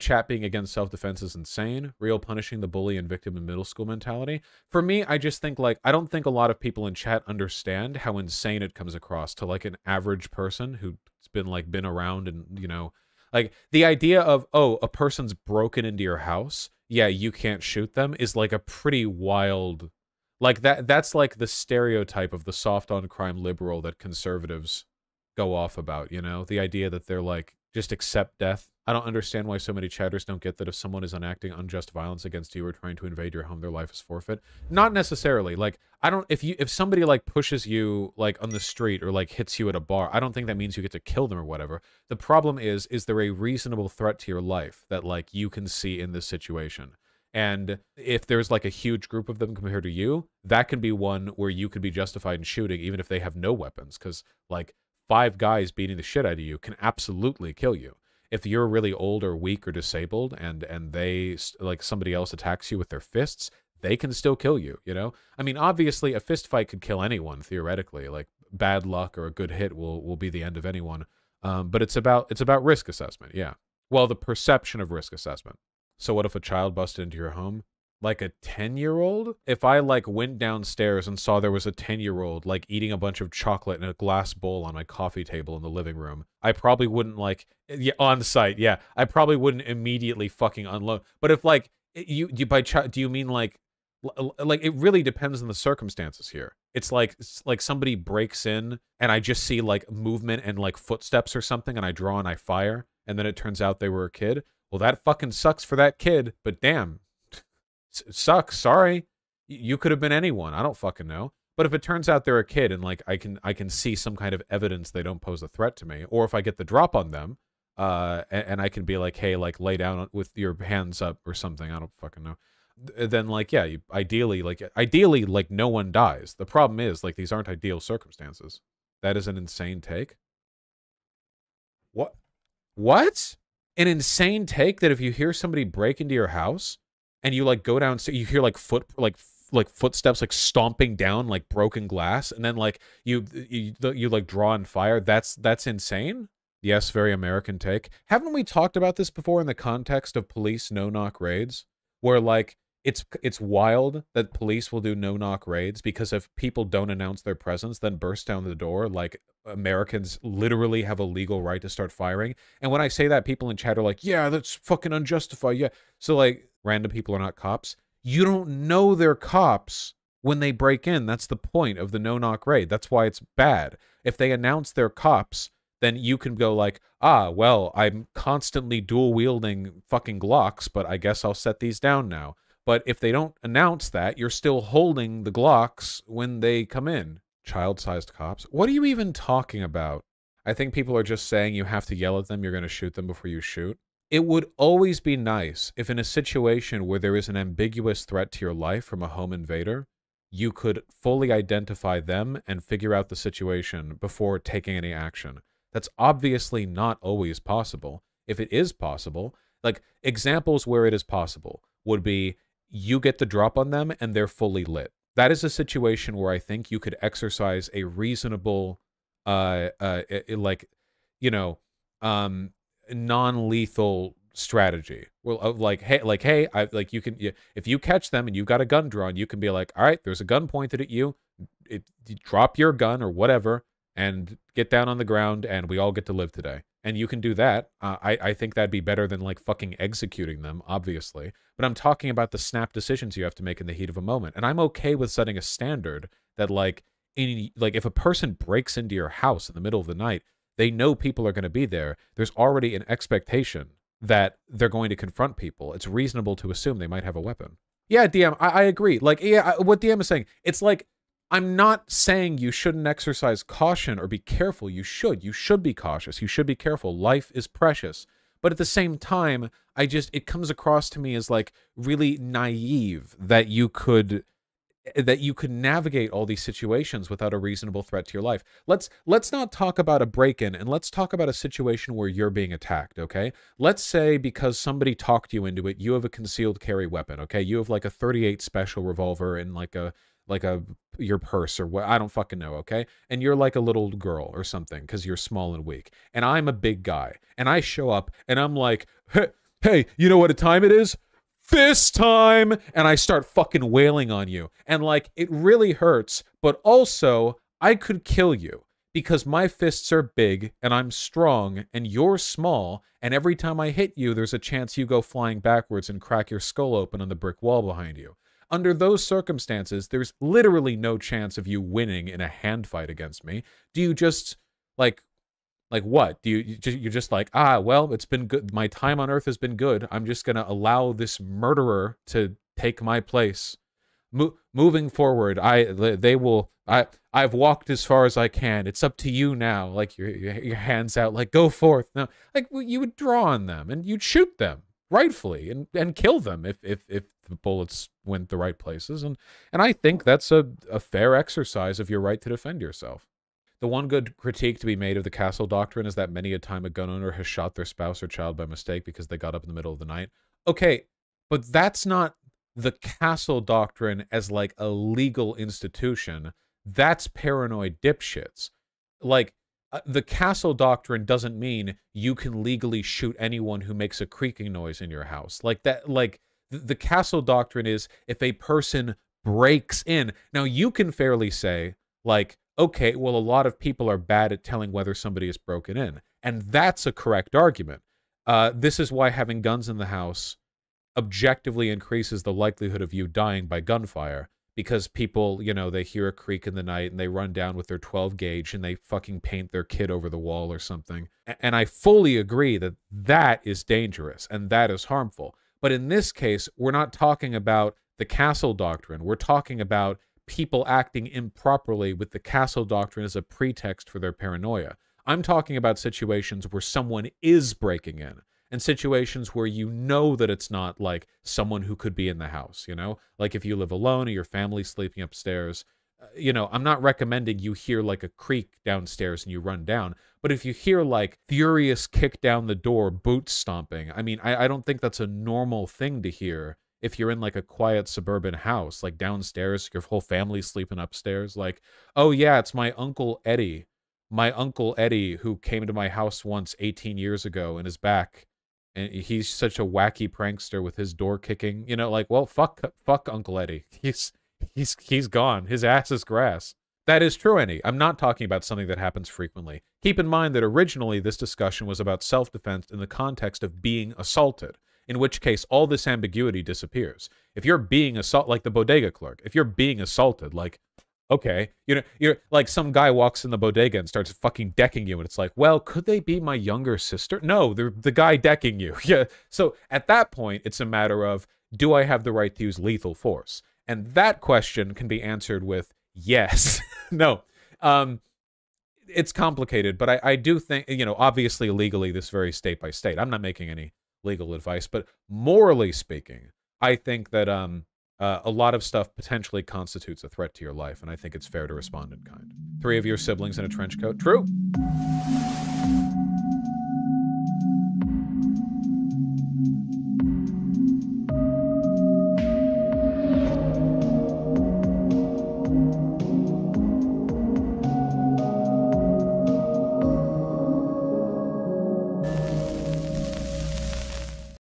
chat being against self-defense is insane. Real punishing the bully and victim in middle school mentality. For me, I just think, like, I don't think a lot of people in chat understand how insane it comes across to, like, an average person who's been around and, you know, like, the idea of, oh, a person's broken into your house, yeah, you can't shoot them, is, like, a pretty wild... Like, that's, like, the stereotype of the soft-on-crime liberal that conservatives go off about, you know? The idea that they're, like, just accept death. I don't understand why so many chatters don't get that if someone is enacting unjust violence against you or trying to invade your home, their life is forfeit. Not necessarily. Like, I don't... If somebody, like, pushes you, like, on the street or, like, hits you at a bar, I don't think that means you get to kill them or whatever. The problem is there a reasonable threat to your life that, like, you can see in this situation? And if there's, like, a huge group of them compared to you, that can be one where you could be justified in shooting even if they have no weapons. Because, like, 5 guys beating the shit out of you can absolutely kill you. If you're really old or weak or disabled and they, like, somebody else attacks you with their fists, they can still kill you, you know? I mean, obviously, a fist fight could kill anyone, theoretically. Like, bad luck or a good hit will be the end of anyone. But it's about risk assessment, yeah. Well, the perception of risk assessment. So what if a child busted into your home? Like a 10-year-old? If I, like, went downstairs and saw there was a 10-year-old, like, eating a bunch of chocolate in a glass bowl on my coffee table in the living room, I probably wouldn't, like... Yeah, on site, yeah. I probably wouldn't immediately fucking unload. But if, like, do you mean, like, it really depends on the circumstances here. It's like somebody breaks in and I just see, like, movement and, like, footsteps or something and I draw and I fire and then it turns out they were a kid. Well, that fucking sucks for that kid, but damn. Sucks, sorry. You could have been anyone. I don't fucking know. But if it turns out they're a kid and, like, I can see some kind of evidence they don't pose a threat to me, or if I get the drop on them, and I can be like, hey, like, lay down with your hands up or something, I don't fucking know. Then, like, yeah, ideally, like, no one dies. The problem is, like, these aren't ideal circumstances. That is an insane take. What? What? An insane take that if you hear somebody break into your house and you, like, go downstairs, you hear, like, footsteps, like, stomping down, like, broken glass, and then, like, you like, draw and fire, that's insane? Yes, very American take. Haven't we talked about this before in the context of police no-knock raids? Where, like, it's wild that police will do no-knock raids because if people don't announce their presence, then burst down the door, like, Americans literally have a legal right to start firing. And when I say that, people in chat are like, yeah, that's fucking unjustified, yeah. So, like, random people are not cops. You don't know they're cops when they break in. That's the point of the no-knock raid. That's why it's bad. If they announce they're cops, then you can go like, ah, well, I'm constantly dual-wielding fucking Glocks, but I guess I'll set these down now. But if they don't announce that, you're still holding the Glocks when they come in. Child-sized cops? What are you even talking about? I think people are just saying you have to yell at them, you're going to shoot them before you shoot. It would always be nice if in a situation where there is an ambiguous threat to your life from a home invader, you could fully identify them and figure out the situation before taking any action. That's obviously not always possible. If it is possible, like, examples where it is possible would be you get the drop on them and they're fully lit. That is a situation where I think you could exercise a reasonable, like, you know, non-lethal strategy. Well, hey, you can, if you catch them and you've got a gun drawn, you can be like, all right, there's a gun pointed at you. You drop your gun or whatever and get down on the ground and we all get to live today. And you can do that. I think that'd be better than, like, fucking executing them, obviously. But I'm talking about the snap decisions you have to make in the heat of a moment. And I'm okay with setting a standard that, like, if a person breaks into your house in the middle of the night, they know people are going to be there. There's already an expectation that they're going to confront people. It's reasonable to assume they might have a weapon. Yeah, DM, I agree. Like, yeah, what DM is saying, it's like, I'm not saying you shouldn't exercise caution or be careful. You should. You should be cautious. You should be careful. Life is precious. But at the same time, it comes across to me as, like, really naive that you could navigate all these situations without a reasonable threat to your life. Let's not talk about a break-in, and let's talk about a situation where you're being attacked, okay? Let's say because somebody talked you into it, you have a concealed carry weapon, okay? You have, like, a 38 special revolver in, like, your purse or what, I don't fucking know, okay? And you're like a little girl or something because you're small and weak. And I'm a big guy. And I show up and I'm like, hey, you know what time it is? Fist time! And I start fucking wailing on you. And like, it really hurts, but also, I could kill you. Because my fists are big, and I'm strong, and you're small, and every time I hit you, there's a chance you go flying backwards and crack your skull open on the brick wall behind you. Under those circumstances, there's literally no chance of you winning in a hand fight against me. Do you just, like what? Do you're just like, ah, well, it's been good. My time on Earth has been good. I'm just gonna allow this murderer to take my place. Moving forward, I've walked as far as I can. It's up to you now. Like your hands out, like go forth. No, like you would draw on them and you'd shoot them rightfully and kill them if the bullets went the right places. And I think that's a fair exercise of your right to defend yourself. The one good critique to be made of the castle doctrine is that many a time a gun owner has shot their spouse or child by mistake because they got up in the middle of the night. Okay, but that's not the castle doctrine as like a legal institution. That's paranoid dipshits. Like, the castle doctrine doesn't mean you can legally shoot anyone who makes a creaking noise in your house. Like that, like the castle doctrine is if a person breaks in. Now you can fairly say like, okay, well, a lot of people are bad at telling whether somebody is broken in. And that's a correct argument. This is why having guns in the house objectively increases the likelihood of you dying by gunfire. Because people, you know, they hear a creak in the night and they run down with their 12 gauge and they fucking paint their kid over the wall or something. And I fully agree that that is dangerous and that is harmful. But in this case, we're not talking about the castle doctrine. We're talking about people acting improperly with the castle doctrine as a pretext for their paranoia. I'm talking about situations where someone is breaking in. And situations where you know that it's not like someone who could be in the house, you know? Like if you live alone or your family's sleeping upstairs, you know, I'm not recommending you hear like a creak downstairs and you run down. But if you hear like furious kick down the door, boots stomping, I mean, I don't think that's a normal thing to hear if you're in like a quiet suburban house, like downstairs, your whole family's sleeping upstairs. Like, oh yeah, it's my Uncle Eddie. My Uncle Eddie who came to my house once 18 years ago and is back. And he's such a wacky prankster with his door kicking, you know, like, well, fuck Uncle Eddie. He's gone. His ass is grass. That is true, Annie. I'm not talking about something that happens frequently. Keep in mind that originally this discussion was about self-defense in the context of being assaulted, in which case all this ambiguity disappears. If you're being assaulted, like the bodega clerk, if you're being assaulted, like, okay, you know, you're like some guy walks in the bodega and starts fucking decking you, and it's like, well, could they be my younger sister? No, they're the guy decking you. Yeah. So at that point, it's a matter of, do I have the right to use lethal force? And that question can be answered with yes. No. It's complicated, but I do think, you know, obviously legally this varies state by state. I'm not making any legal advice, but morally speaking, I think that a lot of stuff potentially constitutes a threat to your life, and I think it's fair to respond in kind. 3 of your siblings in a trench coat? True.